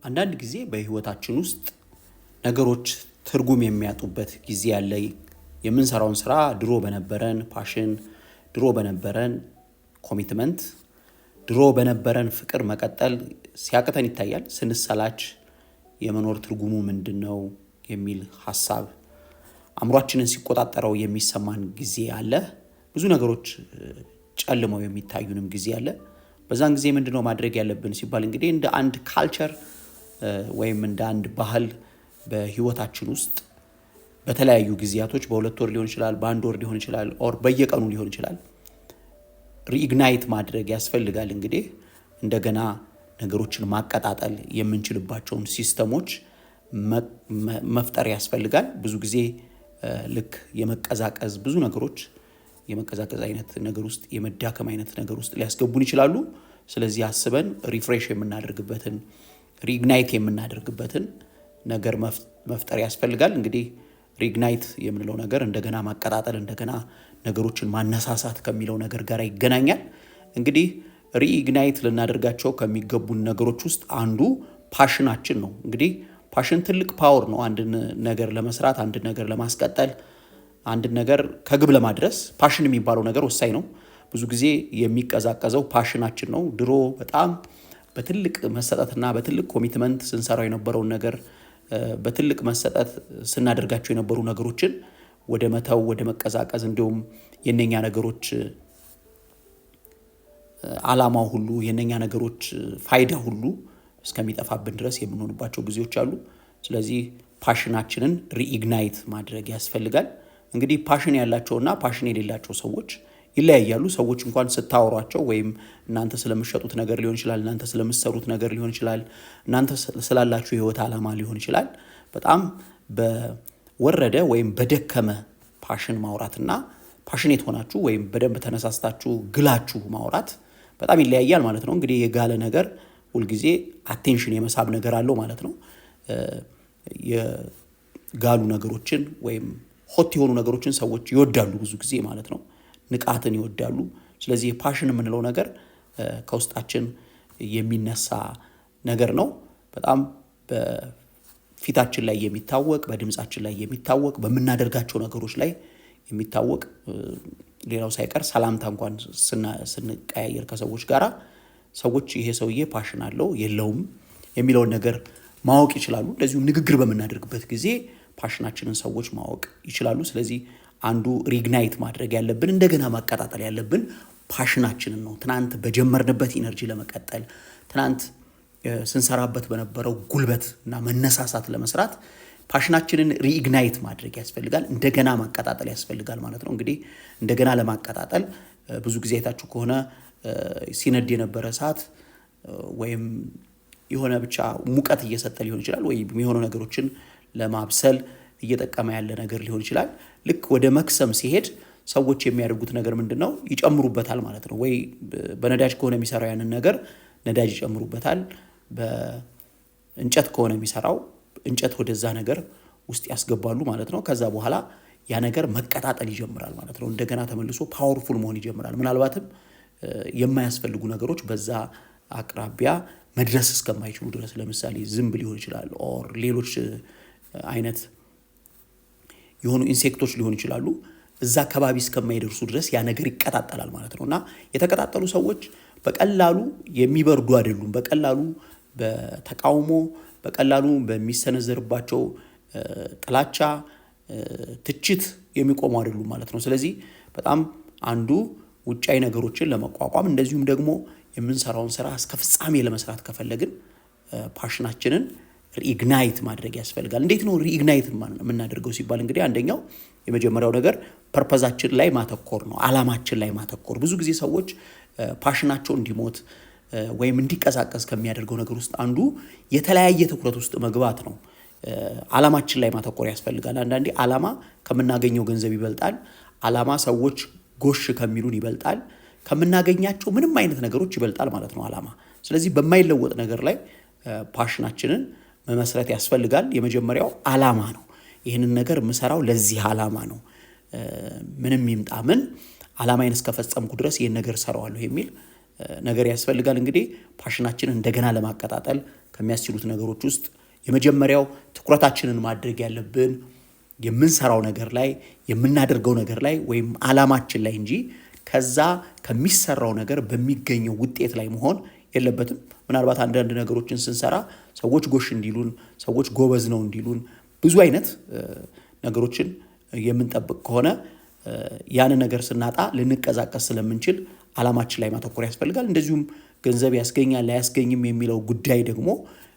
አንዳንድ ጊዜ በህይወታችን ውስጥ ነገሮች ትርጉም የሚያጡበት ጊዜ ያለ የምንሰራውን ስራ ድሮ በነበረን ፓሽን ድሮ በነበረን ኮሚትመንት ድሮ በነበረን ፍቅር መቀጠል ሲያቅተን ይታያል። ስንሰላች የመኖር ትርጉሙ ምንድነው የሚል ሐሳብ አእምሯችንን ሲቆጣጠረው የሚሰማን ጊዜ አለ። ብዙ ነገሮች ጨልመው የሚታዩንም ጊዜ አለ። በዛን ጊዜ ምንድነው ማድረግ ያለብን ሲባል እንግዲህ እንደ አንድ ካልቸር ወይም እንደ አንድ ባህል በህይወታችን ውስጥ በተለያዩ ጊዜያቶች በሁለት ወር ሊሆን ይችላል፣ በአንድ ወር ሊሆን ይችላል፣ ኦር በየቀኑ ሊሆን ይችላል ሪኢግናይት ማድረግ ያስፈልጋል። እንግዲህ እንደገና ነገሮችን ማቀጣጠል የምንችልባቸውን ሲስተሞች መፍጠር ያስፈልጋል። ብዙ ጊዜ ልክ የመቀዛቀዝ ብዙ ነገሮች የመቀዛቀዝ አይነት ነገር ውስጥ የመዳከም አይነት ነገር ውስጥ ሊያስገቡን ይችላሉ። ስለዚህ አስበን ሪፍሬሽ የምናደርግበትን ሪኢግናይት የምናደርግበትን ነገር መፍጠር ያስፈልጋል። እንግዲህ ሪኢግናይት የምንለው ነገር እንደገና ማቀጣጠል እንደገና ነገሮችን ማነሳሳት ከሚለው ነገር ጋር ይገናኛል። እንግዲህ ሪኢግናይት ልናደርጋቸው ከሚገቡን ነገሮች ውስጥ አንዱ ፓሽናችን ነው። እንግዲህ ፓሽን ትልቅ ፓወር ነው። አንድን ነገር ለመስራት፣ አንድን ነገር ለማስቀጠል፣ አንድን ነገር ከግብ ለማድረስ ፓሽን የሚባለው ነገር ወሳኝ ነው። ብዙ ጊዜ የሚቀዛቀዘው ፓሽናችን ነው። ድሮ በጣም በትልቅ መሰጠትና በትልቅ ኮሚትመንት ስንሰራው የነበረውን ነገር በትልቅ መሰጠት ስናደርጋቸው የነበሩ ነገሮችን ወደ መተው ወደ መቀዛቀዝ እንዲሁም የነኛ ነገሮች ዓላማው ሁሉ የነኛ ነገሮች ፋይዳ ሁሉ እስከሚጠፋብን ድረስ የምንሆንባቸው ጊዜዎች አሉ። ስለዚህ ፓሽናችንን ሪኢግናይት ማድረግ ያስፈልጋል። እንግዲህ ፓሽን ያላቸውና ፓሽን የሌላቸው ሰዎች ይለያያሉ። ሰዎች እንኳን ስታወሯቸው ወይም እናንተ ስለምትሸጡት ነገር ሊሆን ይችላል፣ እናንተ ስለምትሰሩት ነገር ሊሆን ይችላል፣ እናንተ ስላላችሁ የህይወት ዓላማ ሊሆን ይችላል። በጣም በወረደ ወይም በደከመ ፓሽን ማውራትና ፓሽኔት ሆናችሁ ወይም በደንብ ተነሳስታችሁ ግላችሁ ማውራት በጣም ይለያያል ማለት ነው። እንግዲህ የጋለ ነገር ሁልጊዜ አቴንሽን የመሳብ ነገር አለው ማለት ነው። የጋሉ ነገሮችን ወይም ሆት የሆኑ ነገሮችን ሰዎች ይወዳሉ ብዙ ጊዜ ማለት ነው። ንቃትን ይወዳሉ። ስለዚህ ፓሽን የምንለው ነገር ከውስጣችን የሚነሳ ነገር ነው። በጣም በፊታችን ላይ የሚታወቅ፣ በድምጻችን ላይ የሚታወቅ፣ በምናደርጋቸው ነገሮች ላይ የሚታወቅ፣ ሌላው ሳይቀር ሰላምታ እንኳን ስንቀያየር ከሰዎች ጋራ ሰዎች ይሄ ሰውዬ ፓሽን አለው የለውም የሚለውን ነገር ማወቅ ይችላሉ። እንደዚሁ ንግግር በምናደርግበት ጊዜ ፓሽናችንን ሰዎች ማወቅ ይችላሉ። ስለዚህ አንዱ ሪኢግናይት ማድረግ ያለብን እንደገና ማቀጣጠል ያለብን ፓሽናችንን ነው። ትናንት በጀመርንበት ኢነርጂ ለመቀጠል ትናንት ስንሰራበት በነበረው ጉልበት እና መነሳሳት ለመስራት ፓሽናችንን ሪኢግናይት ማድረግ ያስፈልጋል። እንደገና ማቀጣጠል ያስፈልጋል ማለት ነው። እንግዲህ እንደገና ለማቀጣጠል ብዙ ጊዜ አይታችሁ ከሆነ ሲነድ የነበረ እሳት ወይም የሆነ ብቻ ሙቀት እየሰጠ ሊሆን ይችላል፣ ወይም የሆነ ነገሮችን ለማብሰል እየጠቀመ ያለ ነገር ሊሆን ይችላል። ልክ ወደ መክሰም ሲሄድ ሰዎች የሚያደርጉት ነገር ምንድነው? ይጨምሩበታል ማለት ነው። ወይ በነዳጅ ከሆነ የሚሰራው ያንን ነገር ነዳጅ ይጨምሩበታል። በእንጨት ከሆነ የሚሰራው እንጨት ወደዛ ነገር ውስጥ ያስገባሉ ማለት ነው። ከዛ በኋላ ያ ነገር መቀጣጠል ይጀምራል ማለት ነው። እንደገና ተመልሶ ፓወርፉል መሆን ይጀምራል። ምናልባትም የማያስፈልጉ ነገሮች በዛ አቅራቢያ መድረስ እስከማይችሉ ድረስ ለምሳሌ ዝንብ ሊሆን ይችላል፣ ኦር ሌሎች አይነት የሆኑ ኢንሴክቶች ሊሆኑ ይችላሉ። እዛ አካባቢ እስከማይደርሱ ድረስ ያ ነገር ይቀጣጠላል ማለት ነውና የተቀጣጠሉ ሰዎች በቀላሉ የሚበርዱ አይደሉም። በቀላሉ በተቃውሞ በቀላሉ በሚሰነዘርባቸው ጥላቻ፣ ትችት የሚቆሙ አይደሉም ማለት ነው። ስለዚህ በጣም አንዱ ውጫዊ ነገሮችን ለመቋቋም እንደዚሁም ደግሞ የምንሰራውን ስራ እስከ ፍጻሜ ለመስራት ከፈለግን ፓሽናችንን ሪኢግናይት ማድረግ ያስፈልጋል። እንዴት ነው ሪኢግናይት የምናደርገው ሲባል እንግዲህ አንደኛው የመጀመሪያው ነገር ፐርፐዛችን ላይ ማተኮር ነው። ዓላማችን ላይ ማተኮር። ብዙ ጊዜ ሰዎች ፓሽናቸው እንዲሞት ወይም እንዲቀዛቀዝ ከሚያደርገው ነገር ውስጥ አንዱ የተለያየ ትኩረት ውስጥ መግባት ነው። ዓላማችን ላይ ማተኮር ያስፈልጋል። አንዳንዴ ዓላማ ከምናገኘው ገንዘብ ይበልጣል። ዓላማ ሰዎች ጎሽ ከሚሉን ይበልጣል። ከምናገኛቸው ምንም አይነት ነገሮች ይበልጣል ማለት ነው ዓላማ። ስለዚህ በማይለወጥ ነገር ላይ ፓሽናችንን መመስረት ያስፈልጋል። የመጀመሪያው ዓላማ ነው። ይህንን ነገር የምሰራው ለዚህ ዓላማ ነው። ምንም ይምጣ ምን ዓላማዬን እስከፈጸምኩ ድረስ ይህን ነገር ሰራዋለሁ የሚል ነገር ያስፈልጋል። እንግዲህ ፓሽናችንን እንደገና ለማቀጣጠል ከሚያስችሉት ነገሮች ውስጥ የመጀመሪያው ትኩረታችንን ማድረግ ያለብን የምንሰራው ነገር ላይ የምናደርገው ነገር ላይ ወይም አላማችን ላይ እንጂ ከዛ ከሚሰራው ነገር በሚገኘው ውጤት ላይ መሆን የለበትም። ምናልባት አንዳንድ ነገሮችን ስንሰራ ሰዎች ጎሽ እንዲሉን፣ ሰዎች ጎበዝ ነው እንዲሉን ብዙ አይነት ነገሮችን የምንጠብቅ ከሆነ ያንን ነገር ስናጣ ልንቀዛቀስ ስለምንችል አላማችን ላይ ማተኮር ያስፈልጋል። እንደዚሁም ገንዘብ ያስገኛል ላያስገኝም የሚለው ጉዳይ ደግሞ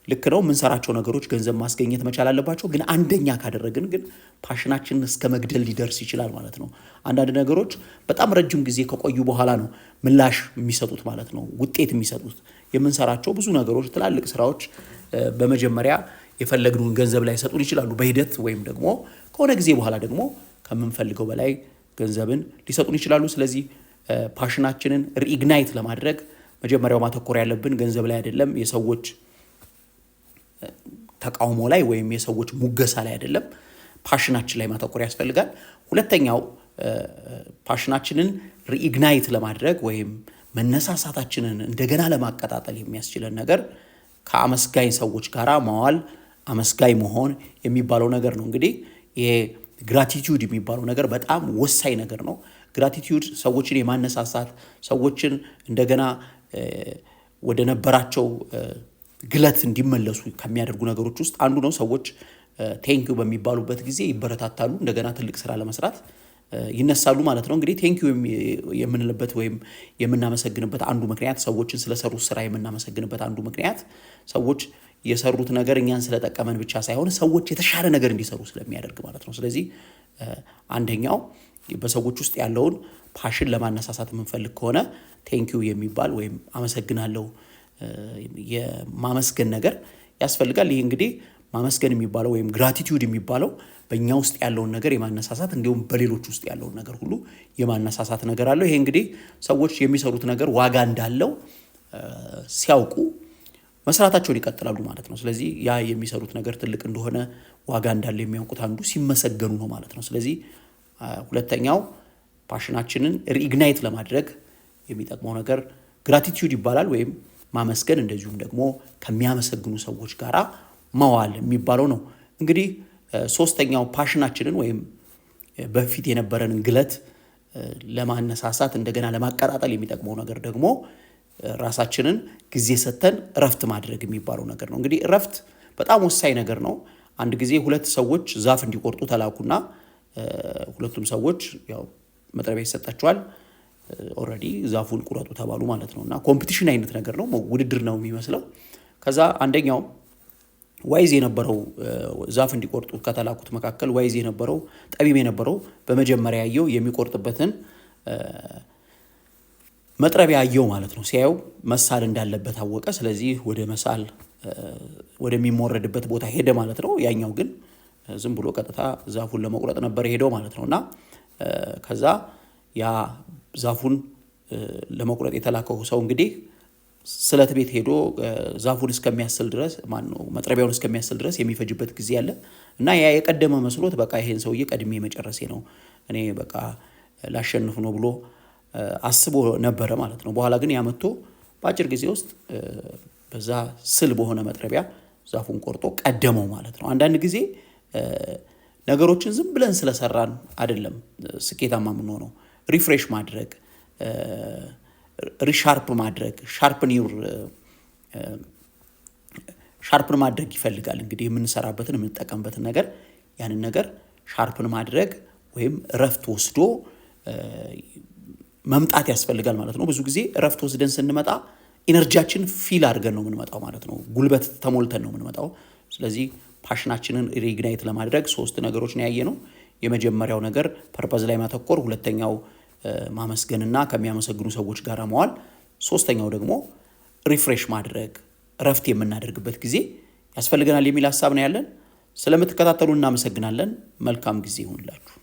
ልክ ነው። የምንሰራቸው ነገሮች ገንዘብ ማስገኘት መቻል አለባቸው። ግን አንደኛ ካደረግን ግን ፓሽናችንን እስከ መግደል ሊደርስ ይችላል ማለት ነው። አንዳንድ ነገሮች በጣም ረጅም ጊዜ ከቆዩ በኋላ ነው ምላሽ የሚሰጡት ማለት ነው፣ ውጤት የሚሰጡት። የምንሰራቸው ብዙ ነገሮች፣ ትላልቅ ስራዎች በመጀመሪያ የፈለግነውን ገንዘብ ላይ ሰጡን ይችላሉ። በሂደት ወይም ደግሞ ከሆነ ጊዜ በኋላ ደግሞ ከምንፈልገው በላይ ገንዘብን ሊሰጡን ይችላሉ። ስለዚህ ፓሽናችንን ሪኢግናይት ለማድረግ መጀመሪያው ማተኮር ያለብን ገንዘብ ላይ አይደለም፣ የሰዎች ተቃውሞ ላይ ወይም የሰዎች ሙገሳ ላይ አይደለም፣ ፓሽናችን ላይ ማተኮር ያስፈልጋል። ሁለተኛው ፓሽናችንን ሪኢግናይት ለማድረግ ወይም መነሳሳታችንን እንደገና ለማቀጣጠል የሚያስችለን ነገር ከአመስጋኝ ሰዎች ጋር መዋል፣ አመስጋኝ መሆን የሚባለው ነገር ነው። እንግዲህ ይሄ ግራቲቲዩድ የሚባለው ነገር በጣም ወሳኝ ነገር ነው። ግራቲቲዩድ ሰዎችን የማነሳሳት ሰዎችን እንደገና ወደ ነበራቸው ግለት እንዲመለሱ ከሚያደርጉ ነገሮች ውስጥ አንዱ ነው። ሰዎች ቴንኪዩ በሚባሉበት ጊዜ ይበረታታሉ፣ እንደገና ትልቅ ስራ ለመስራት ይነሳሉ ማለት ነው። እንግዲህ ቴንኪዩ የምንልበት ወይም የምናመሰግንበት አንዱ ምክንያት ሰዎችን ስለሰሩት ስራ የምናመሰግንበት አንዱ ምክንያት ሰዎች የሰሩት ነገር እኛን ስለጠቀመን ብቻ ሳይሆን ሰዎች የተሻለ ነገር እንዲሰሩ ስለሚያደርግ ማለት ነው። ስለዚህ አንደኛው በሰዎች ውስጥ ያለውን ፓሽን ለማነሳሳት የምንፈልግ ከሆነ ቴንኪዩ የሚባል ወይም አመሰግናለሁ የማመስገን ነገር ያስፈልጋል። ይህ እንግዲህ ማመስገን የሚባለው ወይም ግራቲቲዩድ የሚባለው በእኛ ውስጥ ያለውን ነገር የማነሳሳት እንዲሁም በሌሎች ውስጥ ያለውን ነገር ሁሉ የማነሳሳት ነገር አለው። ይሄ እንግዲህ ሰዎች የሚሰሩት ነገር ዋጋ እንዳለው ሲያውቁ መስራታቸውን ይቀጥላሉ ማለት ነው። ስለዚህ ያ የሚሰሩት ነገር ትልቅ እንደሆነ ዋጋ እንዳለው የሚያውቁት አንዱ ሲመሰገኑ ነው ማለት ነው። ስለዚህ ሁለተኛው ፓሽናችንን ሪኢግናይት ለማድረግ የሚጠቅመው ነገር ግራቲቲዩድ ይባላል ወይም ማመስገን፣ እንደዚሁም ደግሞ ከሚያመሰግኑ ሰዎች ጋር መዋል የሚባለው ነው። እንግዲህ ሶስተኛው ፓሽናችንን ወይም በፊት የነበረንን ግለት ለማነሳሳት እንደገና ለማቀጣጠል የሚጠቅመው ነገር ደግሞ ራሳችንን ጊዜ ሰጥተን እረፍት ማድረግ የሚባለው ነገር ነው። እንግዲህ እረፍት በጣም ወሳኝ ነገር ነው። አንድ ጊዜ ሁለት ሰዎች ዛፍ እንዲቆርጡ ተላኩና ሁለቱም ሰዎች ያው መጥረቢያ ይሰጣቸዋል። ኦልሬዲ ዛፉን ቁረጡ ተባሉ ማለት ነው። እና ኮምፒቲሽን አይነት ነገር ነው፣ ውድድር ነው የሚመስለው። ከዛ አንደኛው ዋይዝ የነበረው ዛፍ እንዲቆርጡ ከተላኩት መካከል ዋይዝ የነበረው ጠቢብ የነበረው በመጀመሪያ ያየው የሚቆርጥበትን መጥረቢያ ያየው ማለት ነው። ሲያየው መሳል እንዳለበት አወቀ። ስለዚህ ወደ መሳል ወደሚሞረድበት ቦታ ሄደ ማለት ነው። ያኛው ግን ዝም ብሎ ቀጥታ ዛፉን ለመቁረጥ ነበር ሄደው ማለት ነው። እና ከዛ ያ ዛፉን ለመቁረጥ የተላከው ሰው እንግዲህ ስለት ቤት ሄዶ ዛፉን እስከሚያስል ድረስ መጥረቢያውን እስከሚያስል ድረስ የሚፈጅበት ጊዜ አለ። እና ያ የቀደመ መስሎት በቃ ይሄን ሰውዬ ቀድሜ መጨረሴ ነው፣ እኔ በቃ ላሸንፍ ነው ብሎ አስቦ ነበረ ማለት ነው። በኋላ ግን ያመጥቶ በአጭር ጊዜ ውስጥ በዛ ስል በሆነ መጥረቢያ ዛፉን ቆርጦ ቀደመው ማለት ነው። አንዳንድ ጊዜ ነገሮችን ዝም ብለን ስለሰራን አይደለም ስኬታማ የምንሆነው። ሪፍሬሽ ማድረግ፣ ሪሻርፕ ማድረግ፣ ሻርፕን ማድረግ ይፈልጋል። እንግዲህ የምንሰራበትን የምንጠቀምበትን ነገር ያንን ነገር ሻርፕን ማድረግ ወይም እረፍት ወስዶ መምጣት ያስፈልጋል ማለት ነው። ብዙ ጊዜ እረፍት ወስደን ስንመጣ ኢነርጂያችን ፊል አድርገን ነው የምንመጣው ማለት ነው። ጉልበት ተሞልተን ነው የምንመጣው። ስለዚህ ፓሽናችንን ሪኢግናይት ለማድረግ 3 ነገሮች ነው ያየነው። የመጀመሪያው ነገር ፐርፐዝ ላይ ማተኮር፣ ሁለተኛው ማመስገንና ከሚያመሰግኑ ሰዎች ጋር መዋል፣ ሶስተኛው ደግሞ ሪፍሬሽ ማድረግ እረፍት የምናደርግበት ጊዜ ያስፈልገናል የሚል ሀሳብ ነው ያለን። ስለምትከታተሉ እናመሰግናለን። መልካም ጊዜ ይሁንላችሁ።